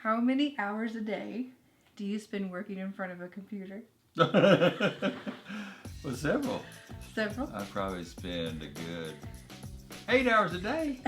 How many hours a day do you spend working in front of a computer? Well, several. Several. I probably spend a good 8 hours a day.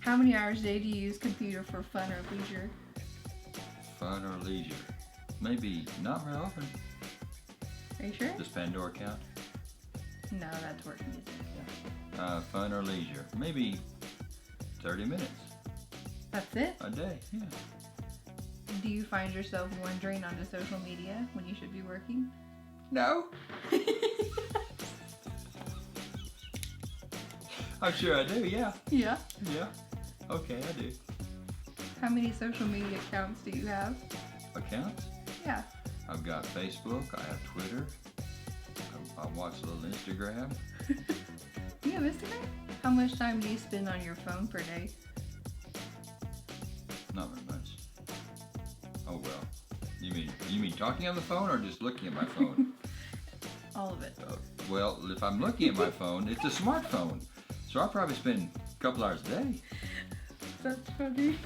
How many hours a day do you use computer for fun or leisure? Fun or leisure? Maybe not very often. Are you sure? Does Pandora count? No, that's work music. Fun or leisure? Maybe 30 minutes That's it? a day. Yeah. Do you find yourself wandering onto social media when you should be working? No. I'm sure I do. Yeah. Yeah. Yeah. Okay, I do. How many social media accounts do you have? Accounts? Yeah. I've got Facebook. I have Twitter. I watch a little Instagram. You have Instagram? How much time do you spend on your phone per day? Not very much. Oh well. You mean talking on the phone or just looking at my phone? All of it. Well, if I'm looking at my phone, it's a smartphone, so I probably spend a couple hours a day. That's funny.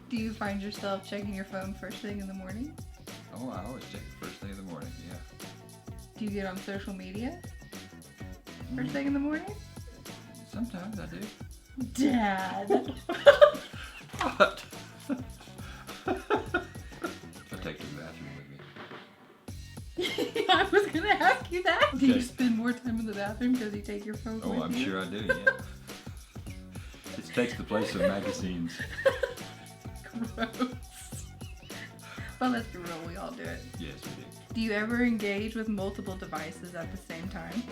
Do you find yourself checking your phone first thing in the morning? Oh, I always check it first thing in the morning. Yeah. Do you get on social media first thing in the morning? Sometimes I do. Dad. What? I take the bathroom with me. I was gonna ask you that. Do you Okay. spend more time in the bathroom because you take your phone Oh, with I'm you? sure I do. Yeah. It takes the place of magazines. Gross. But let's be real, we all do it. Yes, we do. Do you ever engage with multiple devices at the same time?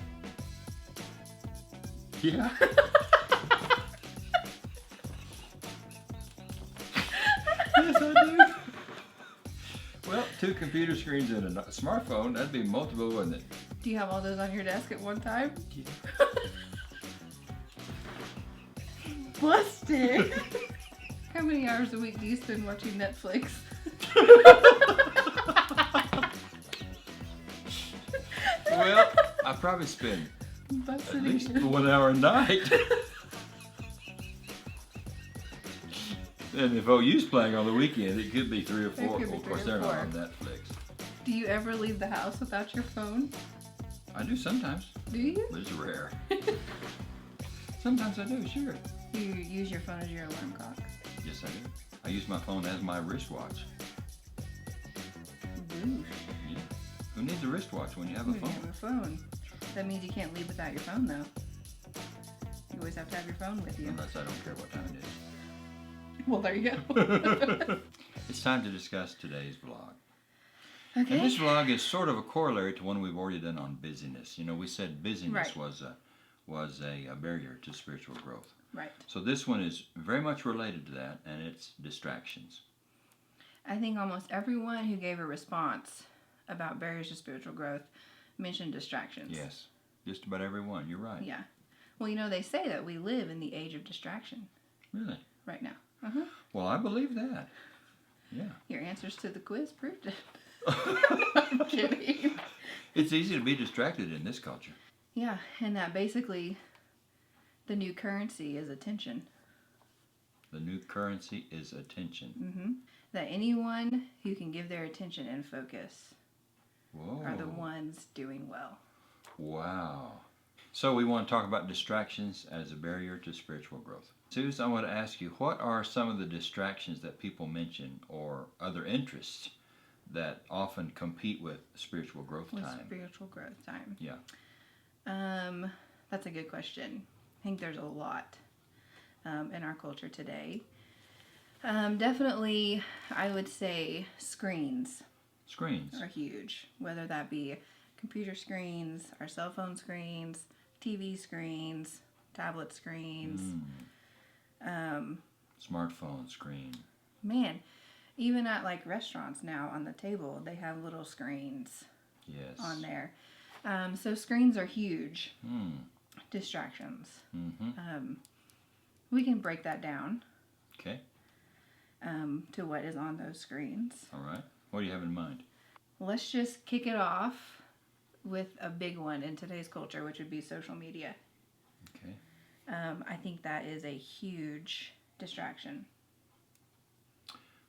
Yeah. Yes, I do. Well, 2 computer screens and a smartphone, that'd be multiple, wouldn't it? Do you have all those on your desk at one time? Yeah. Busted! How many hours a week do you spend watching Netflix? Well, I probably spend Busted at least again. 1 hour a night. And if OU's playing on the weekend, it could be 3 or 4. It could be Of 3 course, or they're not 4. on Netflix. Do you ever leave the house without your phone? I do sometimes, Do you? but it's rare. Sometimes I do, sure. You use your phone as your alarm clock. Yes, I do. I use my phone as my wristwatch. Ooh. Yeah. Who needs a wristwatch when you have a You phone? have a phone. That means you can't leave without your phone, though. You always have to have your phone with you. Unless I don't care what time it Well, there you go. is. It's time to discuss today's vlog. And Okay. this vlog is sort of a corollary to one we've already done on busyness. You know, we said busyness Right. was a barrier to spiritual growth. Right. So this one is very much related to that, and it's distractions. I think almost everyone who gave a response about barriers to spiritual growth mentioned distractions. Yes, just about everyone. You're right. Yeah. Well, you know, they say that we live in the age of distraction Really? right now. Uh-huh. Well, I believe that. Yeah. Your answers to the quiz proved it. I'm kidding. It's easy to be distracted in this culture. Yeah, and that basically the new currency is attention. The new currency is attention. Mm-hmm. That anyone who can give their attention and focus Whoa. are the ones doing well. Wow. So we want to talk about distractions as a barrier to spiritual growth. Suze, I want to ask you, what are some of the distractions that people mention or other interests that often compete with spiritual growth With time? spiritual growth time. Yeah. That's a good question. I think there's a lot in our culture today. Definitely, I would say screens Screens. are huge, whether that be computer screens, our cell phone screens, TV screens, tablet screens. Smartphone screen. Man, even at like restaurants now on the table, they have little screens Yes. on there. So screens are huge distractions. Mm-hmm. We can break that down Okay. to what is on those screens. All right. What do you have in mind? Let's just kick it off with a big one in today's culture, which would be social media. Okay. I think that is a huge distraction.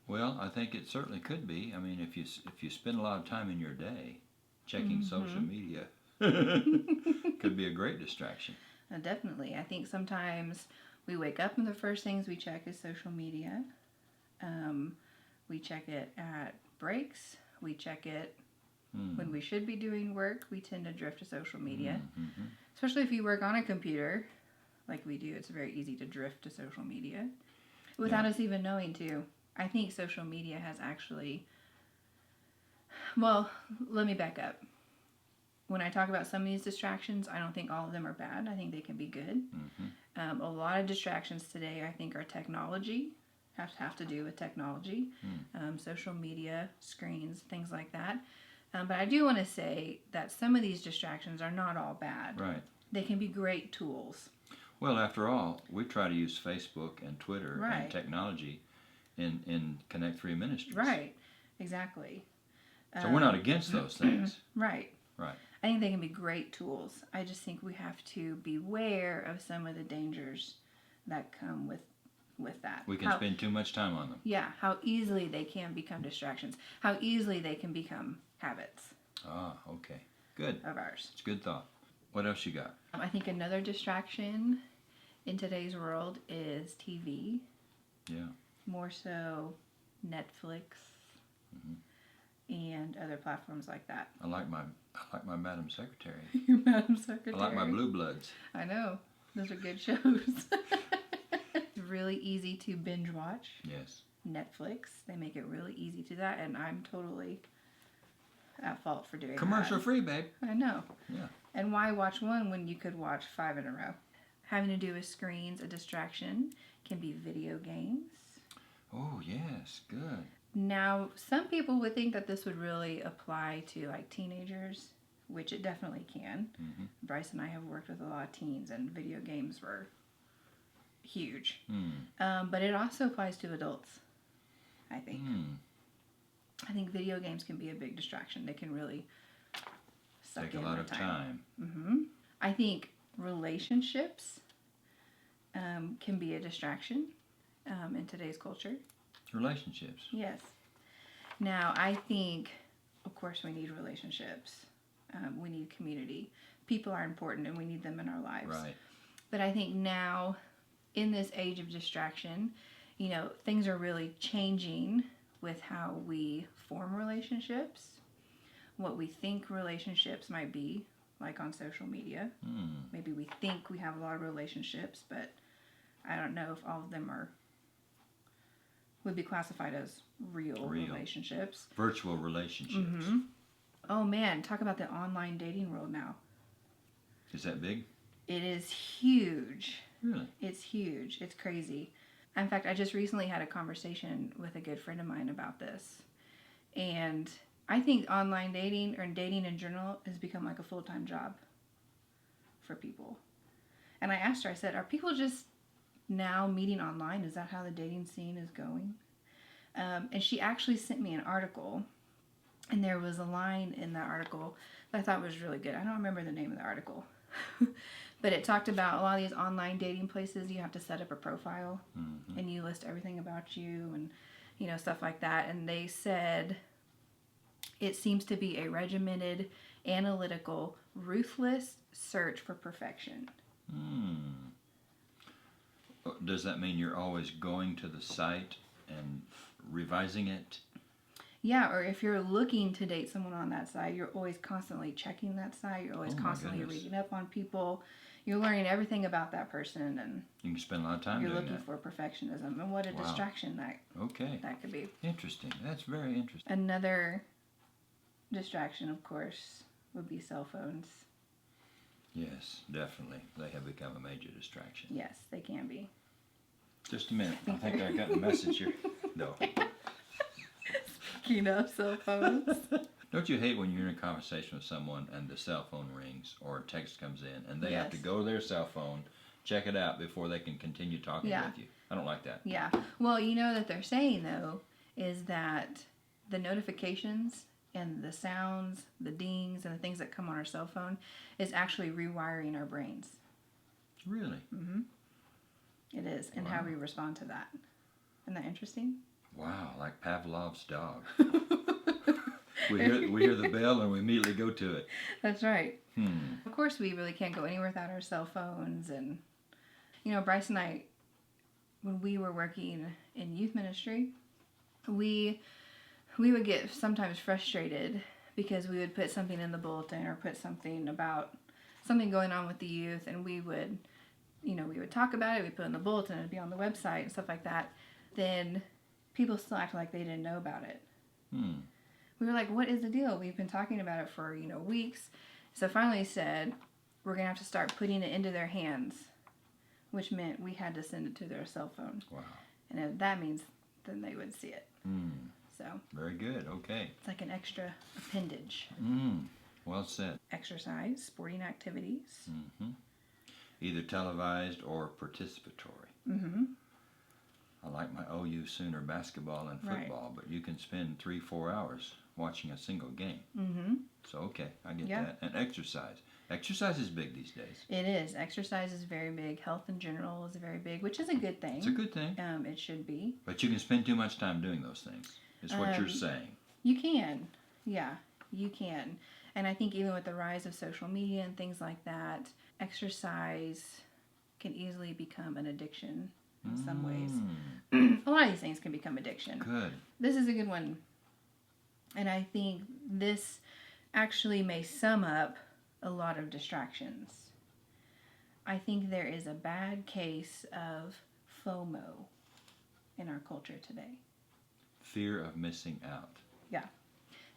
Well, I think it certainly could be. I mean, if you spend a lot of time in your day checking social media, could be a great distraction. Definitely. I think sometimes we wake up and the first things we check is social media. We check it at breaks. We check it when we should be doing work. We tend to drift to social media. Especially if you work on a computer, like we do, it's very easy to drift to social media without us even knowing to. I think social media has actually, well, let me back up. When I talk about some of these distractions, I don't think all of them are bad. I think they can be good. A lot of distractions today, I think, are technology, have to do with technology, social media, screens, things like that. But I do want to say that some of these distractions are not all bad. Right. They can be great tools. Well, after all, we try to use Facebook and Twitter and technology in Connect 3 Ministries. Right. Exactly. So we're not against those things. Right. Right. I think they can be great tools. I just think we have to beware of some of the dangers that come with that. We can spend too much time on them. Yeah, how easily they can become distractions. How easily they can become habits. Ah, okay. Good. Of ours. It's a good thought. What else you got? I think another distraction in today's world is TV. Yeah. More so Netflix and other platforms like that. I like my Madam Secretary. Your Madam Secretary. I like my Blue Bloods. I know. Those are good shows. Really easy to binge watch. Yes. Netflix. They make it really easy to that, and I'm totally at fault for doing Commercial that. free, babe. I know. Yeah. And why watch one when you could watch 5 in a row? Having to do with screens, a distraction can be video games. Oh, yes. Good. Now, some people would think that this would really apply to like teenagers, which it definitely can. Bryce and I have worked with a lot of teens, and video games were huge. But it also applies to adults, I think. I think video games can be a big distraction. They can really suck Take in a lot our of time. I think relationships can be a distraction in today's culture. Relationships. Yes. Now, I think, of course, we need relationships. We need community. People are important, and we need them in our lives. Right. But I think now, in this age of distraction, things are really changing with how we form relationships, what we think relationships might be, like on social media. Maybe we think we have a lot of relationships, but I don't know if all of them would be classified as real relationships. Virtual relationships. Oh man, talk about the online dating world now. Is that big? It is huge. Really? It's huge. It's crazy. In fact, I just recently had a conversation with a good friend of mine about this. And I think online dating, or dating in general, has become like a full-time job for people. And I asked her, I said, are people just now meeting online? Is that how the dating scene is going? And she actually sent me an article. And there was a line in that article that I thought was really good. I don't remember the name of the article. But it talked about a lot of these online dating places. You have to set up a profile. And you list everything about you and, stuff like that. And they said it seems to be a regimented, analytical, ruthless search for perfection. Does that mean you're always going to the site and revising it? Yeah, or if you're looking to date someone on that site, you're always constantly checking that site. You're always constantly reading up on people. You're learning everything about that person, and you can spend a lot of time you're doing looking that. for perfectionism. And what a distraction that could be. Interesting. That's very interesting. Another distraction, of course, would be cell phones. Yes, definitely. They have become a major distraction. Yes, they can be. Just a minute. I think I got the message here. No. Speaking of cell phones. Don't you hate when you're in a conversation with someone and the cell phone rings or a text comes in and they have to go to their cell phone, check it out before they can continue talking with you? I don't like that. Yeah. Well, that they're saying, though, is that the notifications and the sounds, the dings, and the things that come on our cell phone is actually rewiring our brains. Really? It is, and how we respond to that. Isn't that interesting? Wow, like Pavlov's dog. We hear the bell and we immediately go to it. That's right. Hmm. Of course, we really can't go anywhere without our cell phones. And, Bryce and I, when we were working in youth ministry, we would get sometimes frustrated because we would put something in the bulletin or put something about something going on with the youth, and we would talk about it, we'd put it in the bulletin, it'd be on the website and stuff like that. Then people still act like they didn't know about it. Hmm. We were like, what is the deal? We've been talking about it for, weeks. So finally said, we're going to have to start putting it into their hands, which meant we had to send it to their cell phone. Wow. And if that means then they would see it. Hmm. So Very good. Okay. it's like an extra appendage. Hmm. Well said. Exercise, sporting activities. Mm-hmm. Either televised or participatory. Mm-hmm. I like my OU Sooner basketball and football, but you can spend 3-4 hours watching a single game. Mm-hmm. So, okay, I get Yeah. that. And exercise. Exercise is big these days. It is. Exercise is very big. Health in general is very big, which is a good thing. It's a good thing. It should be. But you can spend too much time doing those things, is what you're saying. You can. Yeah, you can. And I think even with the rise of social media and things like that, exercise can easily become an addiction in some ways. A lot of these things can become addiction. Good. This is a good one. And I think this actually may sum up a lot of distractions. I think there is a bad case of FOMO in our culture today. Fear of missing out. Yeah.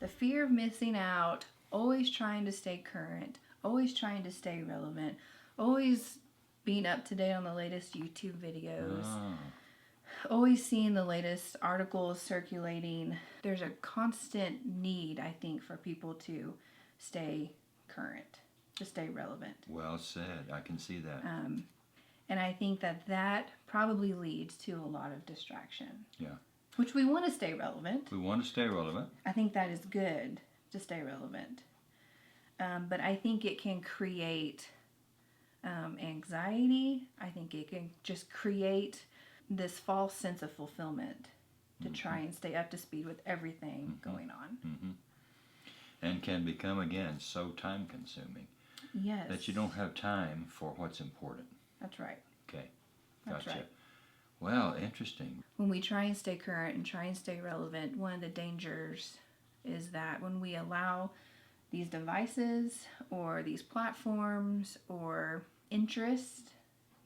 The fear of missing out, always trying to stay current, always trying to stay relevant, always being up to date on the latest YouTube videos, Ah. always seeing the latest articles circulating. There's a constant need, I think, for people to stay current, to stay relevant. Well said. I can see that. And I think that probably leads to a lot of distraction. Yeah. Which we want to stay relevant. We want to stay relevant. I think that is good to stay relevant. But I think it can create anxiety. I think it can just create this false sense of fulfillment to try and stay up to speed with everything going on. Mm-hmm. And can become, again, so time consuming Yes. that you don't have time for what's important. That's right. Okay. That's Gotcha. right. Well, interesting. When we try and stay current and try and stay relevant, one of the dangers is that when we allow these devices or these platforms or interest,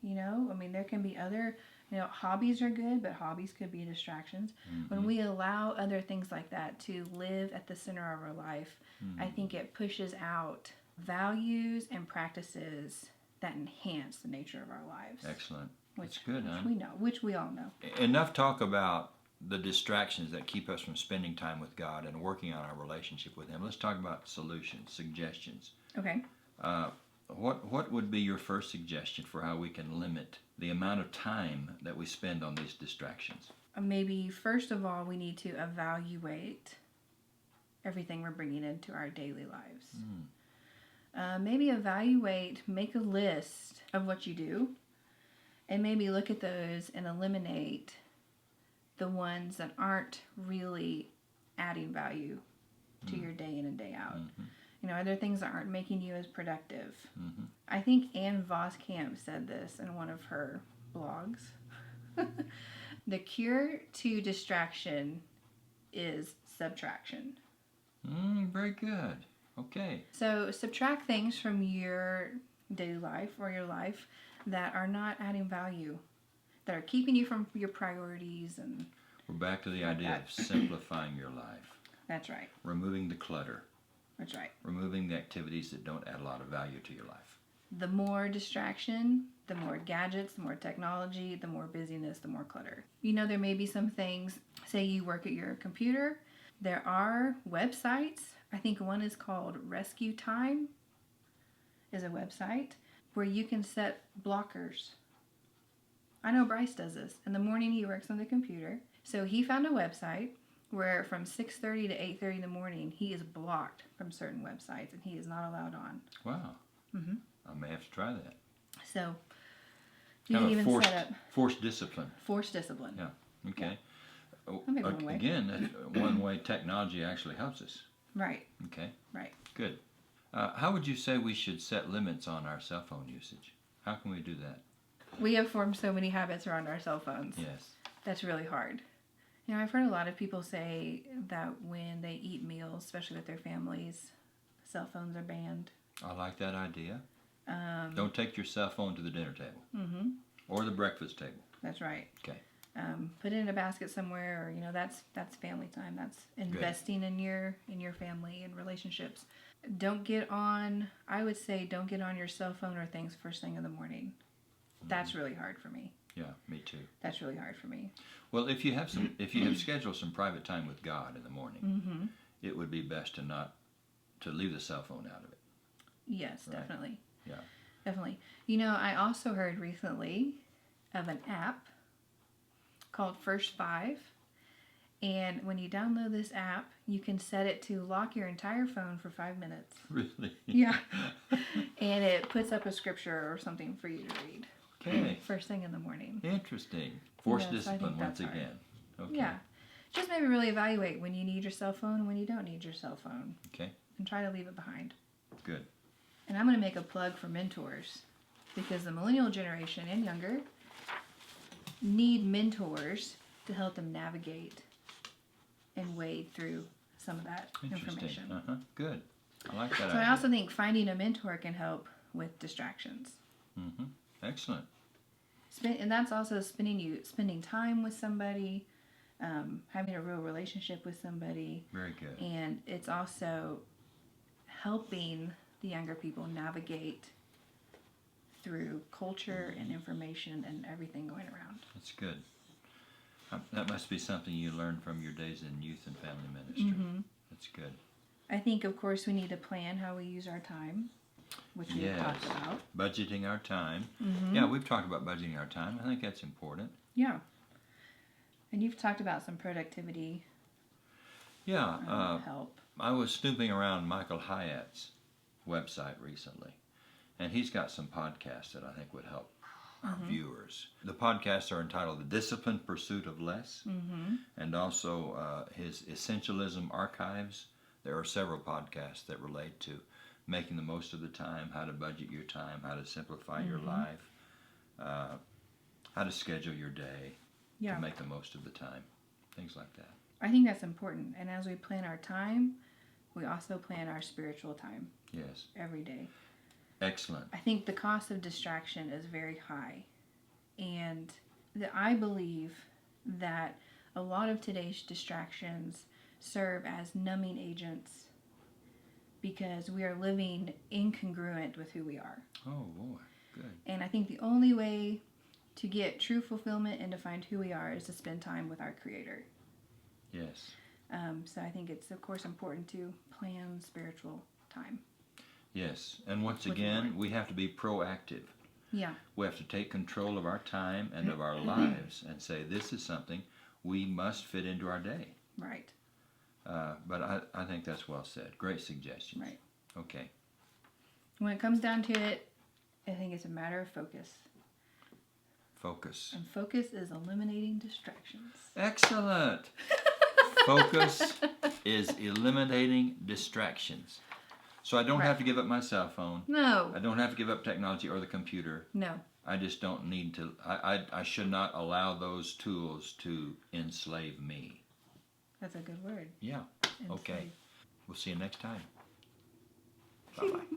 there can be other, hobbies are good, but hobbies could be distractions. When we allow other things like that to live at the center of our life, I think it pushes out values and practices that enhance the nature of our lives. Excellent. Which, That's good, which huh? we know, which we all know. Enough talk about the distractions that keep us from spending time with God and working on our relationship with Him. Let's talk about solutions, suggestions. Okay. What would be your first suggestion for how we can limit the amount of time that we spend on these distractions? Maybe first of all, we need to evaluate everything we're bringing into our daily lives. Maybe evaluate, make a list of what you do, and maybe look at those and eliminate the ones that aren't really adding value to your day in and day out. Are there things that aren't making you as productive? I think Ann Voskamp said this in one of her blogs. The cure to distraction is subtraction. Very good. Okay. So subtract things from your daily life or your life that are not adding value, that are keeping you from your priorities. And We're back to the idea of simplifying your life. that's right. Removing the clutter. That's right. Removing the activities that don't add a lot of value to your life. The more distraction, the more gadgets, the more technology, the more busyness, the more clutter. There may be some things, say you work at your computer, there are websites. I think one is called Rescue Time, is a website where you can set blockers. I know Bryce does this. In the morning he works on the computer. So he found a website where from 6:30 to 8:30 in the morning he is blocked from certain websites and he is not allowed on. Wow. I may have to try that. So you Kind can of even set up forced discipline. forced discipline. Yeah. Okay. That'd be one way. Again, that's one way technology actually helps us. Right. Okay. Right. Good. How would you say we should set limits on our cell phone usage? How can we do that? We have formed so many habits around our cell phones. Yes. That's really hard. You know, I've heard a lot of people say that when they eat meals, especially with their families, cell phones are banned. I like that idea. Don't take your cell phone to the dinner table. Mm-hmm. Or the breakfast table. That's right. Okay. Put it in a basket somewhere, or you know, that's family time. That's investing in your family and relationships. Don't get on. I would say don't get on your cell phone or things first thing in the morning. That's really hard for me. Yeah, me too. That's really hard for me. Well, if you have scheduled some private time with God in the morning, it would be best to leave the cell phone out of it. Yes, Right. definitely. Yeah. Definitely. You know, I also heard recently of an app called First Five. And when you download this app, you can set it to lock your entire phone for 5 minutes. Really? Yeah. And it puts up a scripture or something for you to read. Okay. First thing in the morning. Interesting. Forced Yes, I think discipline once that's hard. again. Okay. Yeah. Just maybe really evaluate when you need your cell phone and when you don't need your cell phone. Okay. And try to leave it behind. Good. And I'm going to make a plug for mentors. Because the millennial generation and younger need mentors to help them navigate and wade through some of that Interesting. information. Good. I like that So idea. I also think finding a mentor can help with distractions. Excellent. And that's also spending time with somebody, having a real relationship with somebody, Very good. and it's also helping the younger people navigate through culture and information and everything going around. That's good. That must be something you learned from your days in youth and family ministry. That's good. I think, of course, we need to plan how we use our time, which we've Yes. talked about. Budgeting our time. Yeah, we've talked about budgeting our time. I think that's important. Yeah. And you've talked about some productivity Yeah. help. I was snooping around Michael Hyatt's website recently, and he's got some podcasts that I think would help our viewers. The podcasts are entitled The Disciplined Pursuit of Less, and also his Essentialism Archives. There are several podcasts that relate to making the most of the time, how to budget your time, how to simplify your life, how to schedule your day Yeah. to make the most of the time, things like that. I think that's important. And as we plan our time, we also plan our spiritual time Yes, every day. excellent. I think the cost of distraction is very high. And I believe that a lot of today's distractions serve as numbing agents because we are living incongruent with who we are. Oh boy, good. And I think the only way to get true fulfillment and to find who we are is to spend time with our Creator. Yes. So I think it's, of course, important to plan spiritual time. Yes, and once With the again, Lord. we have to be proactive. Yeah. We have to take control of our time and of our lives and say, this is something we must fit into our day. Right. But I think that's well said. Great suggestions. Right. Okay. When it comes down to it, I think it's a matter of focus. Focus. And focus is eliminating distractions. Excellent. Focus is eliminating distractions. So I don't have to give up my cell phone. No. I don't have to give up technology or the computer. No. I just don't need to. I should not allow those tools to enslave me. That's a good word. Yeah. Enslave. Okay. We'll see you next time. Bye-bye.